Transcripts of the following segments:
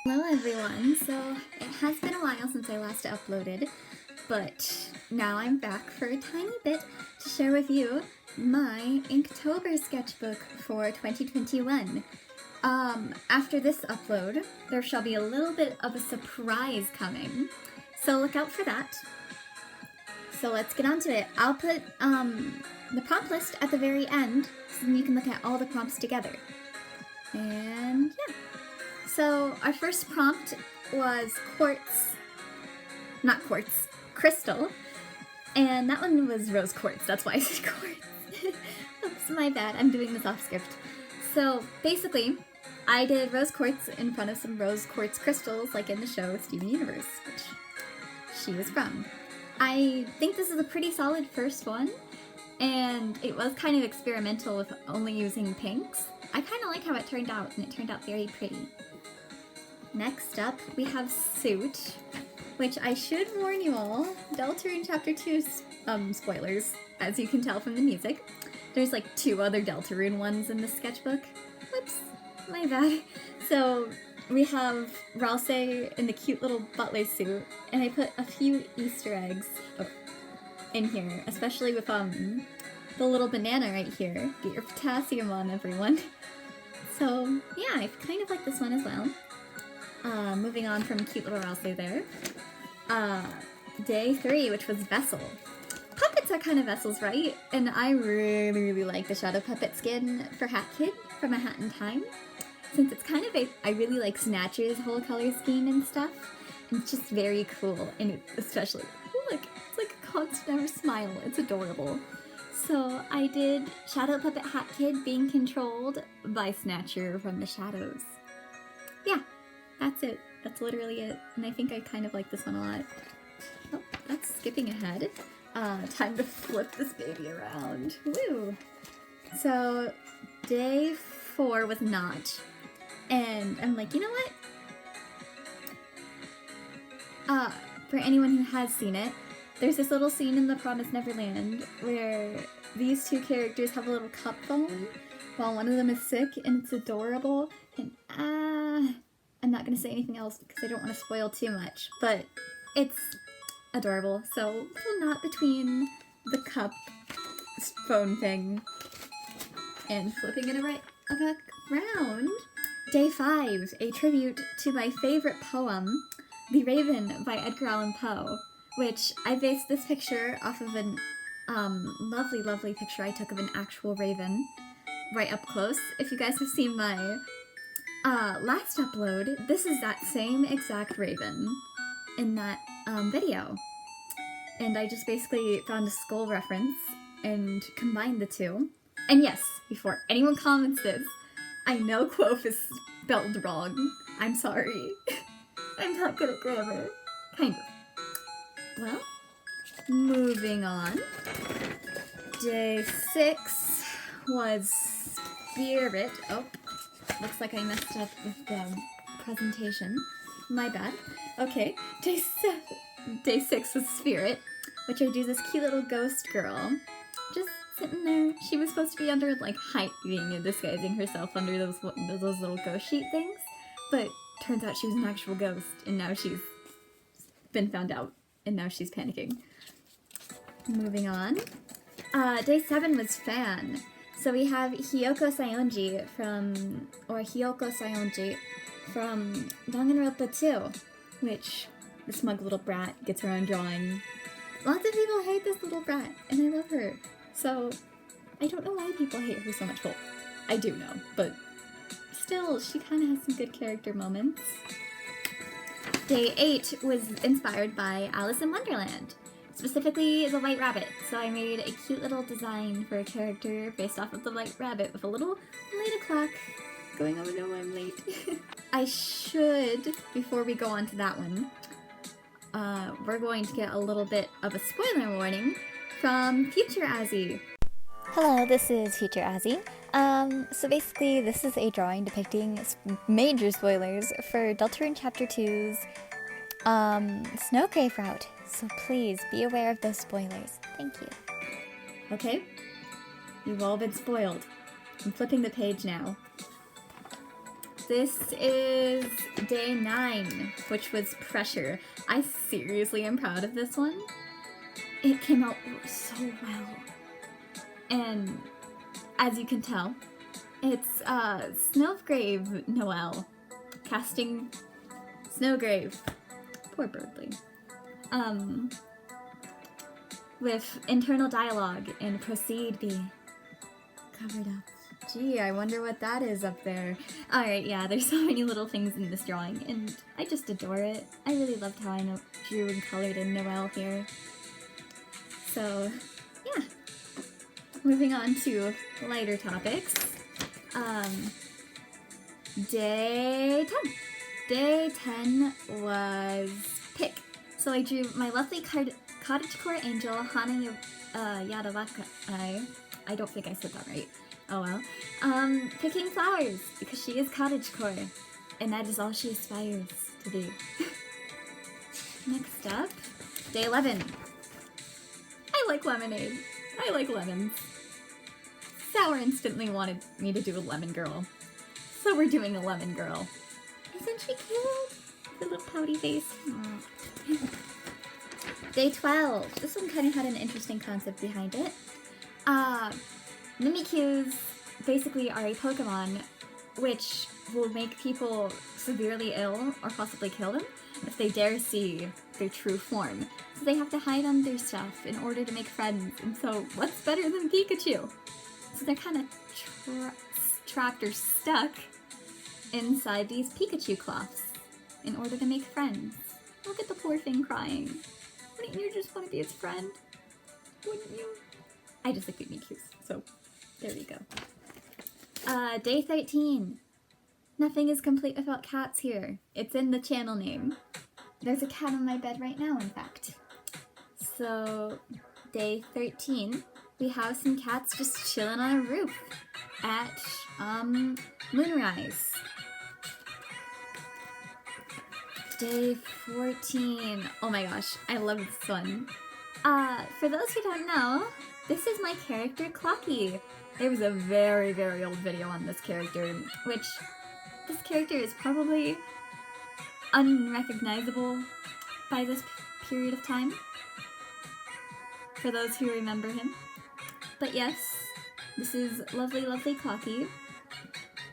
Hello everyone, so it has been a while since I last uploaded, but now I'm back for a tiny bit to share with you my Inktober sketchbook for 2021. After this upload, there shall be a little bit of a surprise coming, so look out for that. So let's get on to it. I'll put the prompt list at the very end, so then you can look at all the prompts together. And yeah. So our first prompt was crystal, and that one was rose quartz, that's why I said quartz. Oops, my bad, I'm doing this off script. So basically, I did rose quartz in front of some rose quartz crystals, like in the show Steven Universe, which she was from. I think this is a pretty solid first one, and it was kind of experimental with only using pinks. I kind of like how it turned out, and it turned out very pretty. Next up, we have Suit, which I should warn you all, Deltarune Chapter 2 spoilers, as you can tell from the music. There's like 2 other Deltarune ones in this sketchbook. Whoops, my bad. So we have Ralse in the cute little butler suit, and I put a few Easter eggs in here, especially with the little banana right here. Get your potassium on, everyone. So yeah, I kind of like this one as well. Moving on from cute little Ralse there. Day 3, which was Vessel. Puppets are kind of vessels, right? And I really like the shadow puppet skin for Hat Kid from A Hat in Time. Since it's kind of I really like Snatcher's whole color scheme and stuff. And it's just very cool. And it, especially, look, it's like a constant ever smile. It's adorable. So I did Shadow Puppet Hat Kid being controlled by Snatcher from the shadows. Yeah. That's it. That's literally it. And I think I kind of like this one a lot. Oh, that's skipping ahead. Time to flip this baby around. Woo! So, day 4 was Notch. And I'm like, you know what? For anyone who has seen it, there's this little scene in The Promised Neverland where these 2 characters have a little cup phone while one of them is sick, and it's adorable. And I'm not going to say anything else because I don't want to spoil too much, but it's adorable. So, little knot between the cup phone thing and flipping it around. Day 5, a tribute to my favorite poem, The Raven by Edgar Allan Poe, which I based this picture off of an lovely picture I took of an actual raven right up close. If you guys have seen my last upload, this is that same exact raven in that video. And I just basically found a skull reference and combined the 2. And yes, before anyone comments this, I know Quoth is spelled wrong. I'm sorry. I'm not good at grammar. Kind of. Well, moving on. Day 6 was Spirit. Oh. Looks like I messed up with the presentation. My bad. Okay, day 6 was Spirit, which I do this cute little ghost girl. Just sitting there. She was supposed to be under, like, hiding and disguising herself under those little ghost sheet things, but turns out she was an actual ghost, and now she's been found out, and now she's panicking. Moving on. Day 7 was Fan. So we have Hiyoko Sayonji from Danganronpa 2, which the smug little brat gets her own drawing. Lots of people hate this little brat, and I love her. So, I don't know why people hate her so much. Well, I do know, but still, she kind of has some good character moments. Day 8 was inspired by Alice in Wonderland. Specifically, the White Rabbit. So I made a cute little design for a character based off of the White Rabbit with a little late o'clock going, oh no, I'm late. I should, before we go on to that one, we're going to get a little bit of a spoiler warning from Future Azzy. Hello, this is Future Azzy. So basically, this is a drawing depicting major spoilers for Deltarune Chapter 2's Snow Crave route. So please, be aware of those spoilers. Thank you. Okay, you've all been spoiled. I'm flipping the page now. This is day 9, which was Pressure. I seriously am proud of this one. It came out so well. And as you can tell, it's Snowgrave Noelle casting Snowgrave. Poor Birdly. With internal dialogue and proceed be covered up. Gee, I wonder what that is up there. Alright, yeah, there's so many little things in this drawing, and I just adore it. I really loved how I drew and colored in Noelle here. So, yeah. Moving on to lighter topics. Day 10. Day 10 was Pick. So I drew my lovely cottagecore angel, Hana Yadawaka. I don't think I said that right. Oh well. Picking flowers, because she is cottagecore, and that is all she aspires to be. Next up, day 11. I like lemonade. I like lemons. Sour instantly wanted me to do a lemon girl, so we're doing a lemon girl. Isn't she cute? Her little pouty face. Aww. Day 12. This one kind of had an interesting concept behind it. Mimikyus basically are a Pokemon which will make people severely ill or possibly kill them if they dare see their true form. So they have to hide under stuff in order to make friends, and so what's better than Pikachu? So they're kind of trapped or stuck inside these Pikachu cloths in order to make friends. Look at the poor thing crying. Wouldn't you just want to be its friend? Wouldn't you? I just like Mimikyus, so there we go. Day 13. Nothing is complete without cats here. It's in the channel name. There's a cat on my bed right now, in fact. So, day 13, we have some cats just chilling on a roof at, moonrise. Day 14. Oh my gosh, I love this one. For those who don't know, this is my character, Clocky. There was a very, very old video on this character, which this character is probably unrecognizable by this period of time, for those who remember him. But yes, this is lovely, lovely Clocky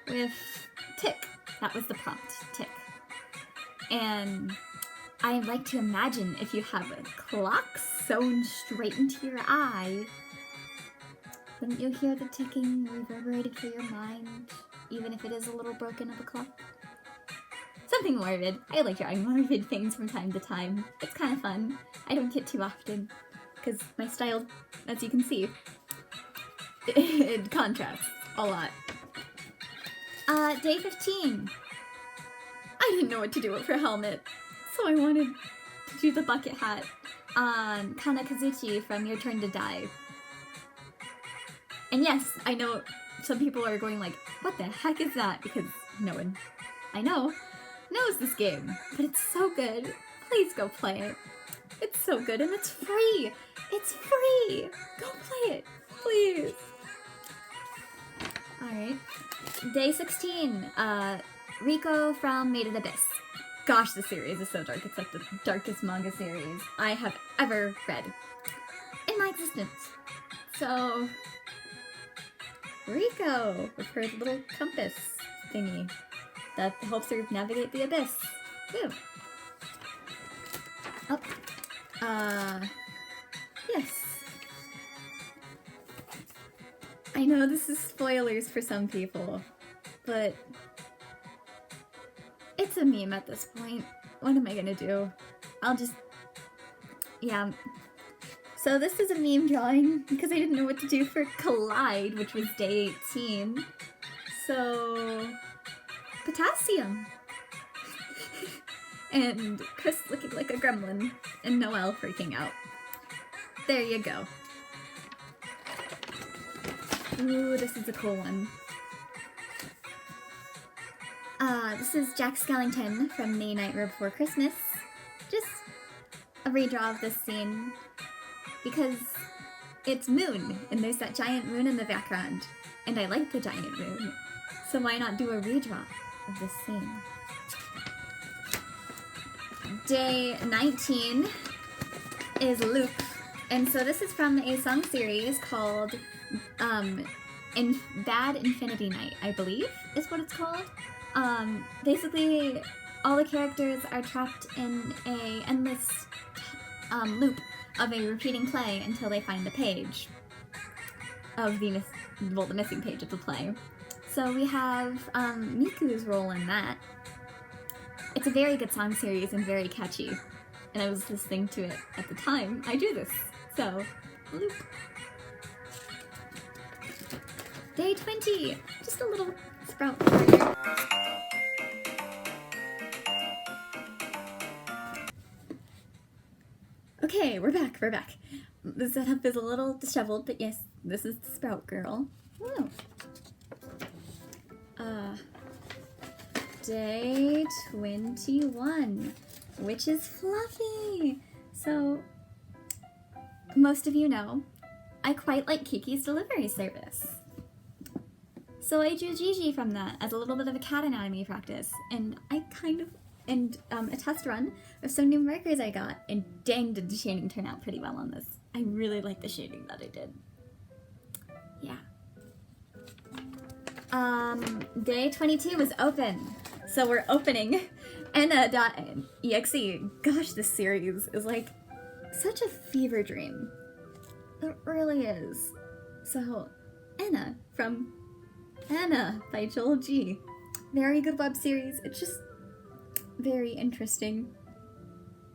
with Tick. That was the prompt, Tick. And I'd like to imagine if you have a clock sewn straight into your eye, wouldn't you hear the ticking reverberated through your mind, even if it is a little broken of a clock? Something morbid. I like drawing morbid things from time to time. It's kind of fun. I don't get too often, because my style, as you can see, it contrasts a lot. Day 15. I didn't know what to do with her helmet, so I wanted to do the bucket hat on Kanakazuchi from Your Turn to Die. And yes, I know some people are going like, what the heck is that? Because no one I know knows this game, but it's so good. Please go play it. It's so good, and it's free. It's free. Go play it, please. Alright. Day 16. Rico from Made in Abyss. Gosh, this series is so dark. It's like the darkest manga series I have ever read in my existence. So, Rico with her little compass thingy that helps her navigate the abyss. Woo! Oh. Yes. I know this is spoilers for some people, but it's a meme at this point. What am I gonna do? Yeah. So this is a meme drawing because I didn't know what to do for Collide, which was day 18. So, potassium. And Chris looking like a gremlin, and Noelle freaking out. There you go. Ooh, this is a cool one. This is Jack Skellington from The Nightmare Before Christmas. Just a redraw of this scene, because it's moon, and there's that giant moon in the background, and I like the giant moon, so why not do a redraw of this scene. Day 19 is Loop, and so this is from a song series called Bad Infinity Night, I believe is what it's called. Basically, all the characters are trapped in a endless loop of a repeating play until they find the page of the missing page of the play. So we have Miku's role in that. It's a very good song series and very catchy, and I was listening to it at the time I do this, so Loop. Day 20, just a little sprout further. Okay, we're back. The setup is a little disheveled, but yes, this is the Sprout Girl. Woo. Day 21, which is Fluffy. So, most of you know, I quite like Kiki's delivery service. So I drew Gigi from that as a little bit of a cat anatomy practice, and I a test run of some new markers I got, and dang did the shading turn out pretty well on this. I really like the shading that I did. Yeah. Day 22 was open, so we're opening Enna.exe. Gosh, this series is like such a fever dream. It really is. So, Enna from Anna by Joel G. Very good web series. It's just very interesting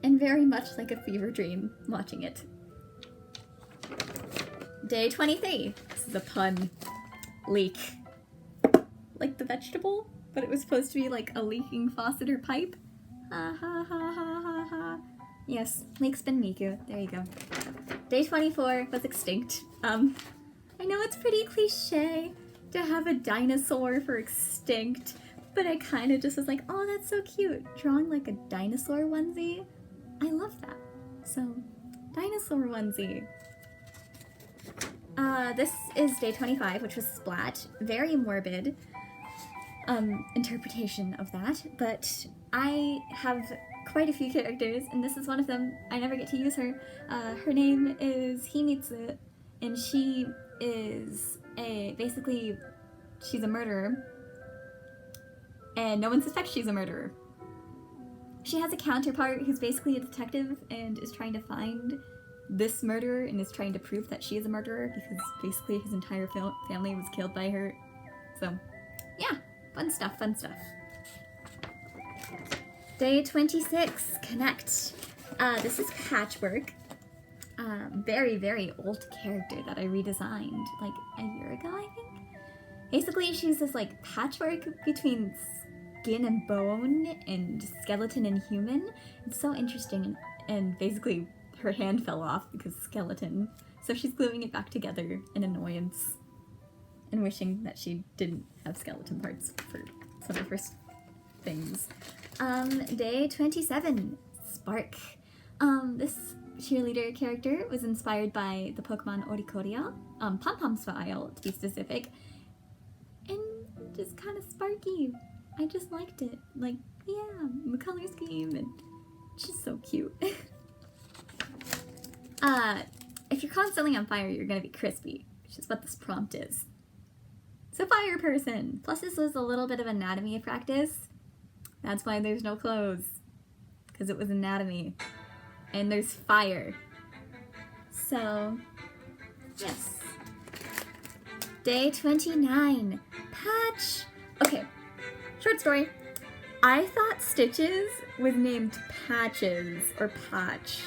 and very much like a fever dream watching it. Day 23. This is a pun. Leak. Like the vegetable, but it was supposed to be like a leaking faucet or pipe. Ha ha ha ha ha ha. Yes, Leak's been Miku. There you go. Day 24 was extinct. I know it's pretty cliche to have a dinosaur for extinct, but I kind of just was like, oh, that's so cute. Drawing like a dinosaur onesie. I love that. So, dinosaur onesie. This is day 25, which was Splat. Very morbid interpretation of that, but I have quite a few characters, and this is one of them. I never get to use her. Her name is Himitsu, and she is basically, she's a murderer, and no one suspects she's a murderer. She has a counterpart who's basically a detective and is trying to find this murderer and is trying to prove that she is a murderer because basically his entire family was killed by her. So, yeah, fun stuff. Day 26, Connect. This is Patchwork. Very, very old character that I redesigned like a year ago, I think. Basically, she's this like patchwork between skin and bone and skeleton and human. It's so interesting, and basically her hand fell off because skeleton. So she's gluing it back together in annoyance and wishing that she didn't have skeleton parts for some of her things. Day 27, Spark. This cheerleader character was inspired by the Pokemon Oricorio, Pom-Pom style to be specific, and just kind of sparky. I just liked it. Like, yeah, the color scheme, and it's just so cute. If you're constantly on fire, you're gonna be crispy, which is what this prompt is. So fire person! Plus this was a little bit of anatomy practice. That's why there's no clothes. Because it was anatomy. And there's fire. So, yes. Day 29. Patch! Okay, short story. I thought Stitches was named Patches, or Patch,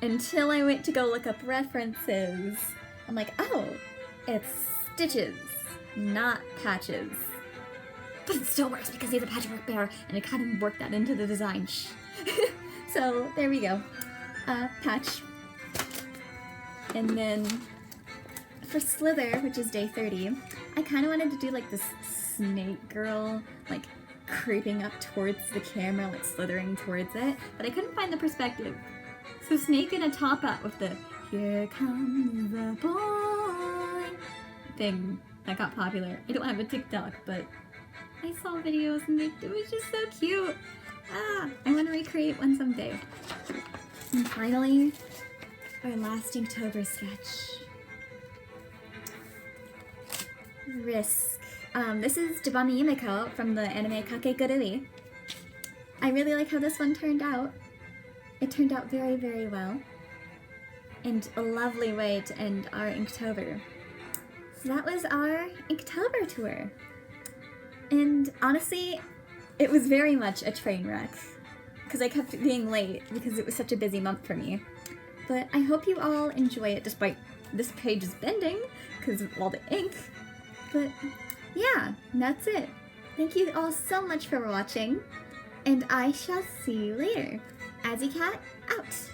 until I went to go look up references. I'm like, oh, it's Stitches, not Patches. But it still works because he's a patchwork bear, and I kind of worked that into the design. So, there we go. Patch. And then, for Slither, which is day 30, I kind of wanted to do like this snake girl, like creeping up towards the camera, like slithering towards it, but I couldn't find the perspective. So Snake in a top hat with the "Here comes the boy" thing that got popular. I don't have a TikTok, but I saw videos and it was just so cute. Ah, I want to recreate one someday. And finally, our last Inktober sketch. Risk. This is Jibami Yumiko from the anime Kakegurui. I really like how this one turned out. It turned out very, very well. And a lovely way to end our Inktober. So that was our Inktober tour. And honestly, it was very much a train wreck. Because I kept being late because it was such a busy month for me. But I hope you all enjoy it despite this page is bending because of all the ink. But yeah, that's it. Thank you all so much for watching. And I shall see you later. Azzycat out.